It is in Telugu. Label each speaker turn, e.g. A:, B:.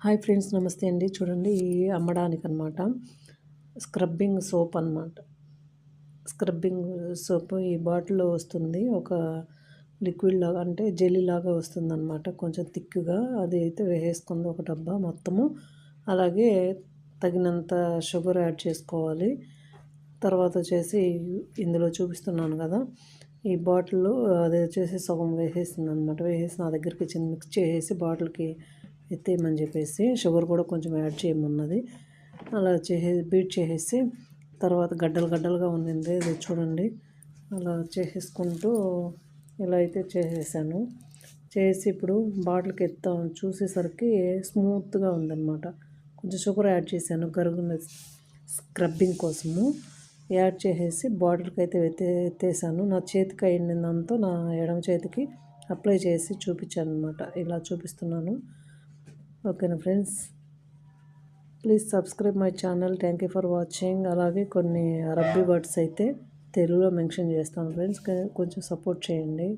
A: హాయ్ ఫ్రెండ్స్, నమస్తే అండి. చూడండి, అమ్మడానికనమాట. స్క్రబ్బింగ్ సోప్ అనమాట. స్క్రబ్బింగ్ సోప్ ఈ బాటిల్‌లో వస్తుంది. ఒక లిక్విడ్ లాగా అంటే జెల్లీ లాగా వస్తుందనమాట. కొంచెం థిక్‌గా అది అయితే వేసేసుకుంది ఒక డబ్బా మొత్తము. అలాగే తగినంత షుగర్ యాడ్ చేసుకోవాలి. తర్వాత వచ్చేసి ఇందులో చూపిస్తున్నాను కదా! ఈ బాటిల్‌లో అది వచ్చేసి సగం వేసేసిందనమాట. వేసేసి నా దగ్గరికి ఇచ్చింది. మిక్స్ చేసేసి బాటిల్‌కి ఎత్తేయమని చెప్పేసి షుగర్ కూడా కొంచెం యాడ్ చేయమన్నది. అలా బీట్ చేసేసి తర్వాత గడ్డలు గడ్డలుగా ఉండింది. ఇది చూడండి, అలా చేసేసుకుంటూ ఇలా అయితే చేసేసాను. చేసి ఇప్పుడు బాటిల్కి ఎత్తాం చూసేసరికి స్మూత్గా ఉందన్నమాట. కొంచెం షుగర్ యాడ్ చేశాను గరుగున స్క్రబ్బింగ్ కోసము. యాడ్ చేసేసి బాటిల్కి అయితే ఎత్తేసాను. నా చేతికి అయిందంతా నా ఎడమ చేతికి అప్లై చేసి చూపించాను అనమాట. ఇలా చూపిస్తున్నాను. ఓకేనా friends, please subscribe my channel. Thank you for watching. అలాగే కొన్ని అరబ్బీ వర్డ్స్ అయితే తెలుగులో మెన్షన్ చేస్తాను ఫ్రెండ్స్, కొంచెం సపోర్ట్ చేయండి.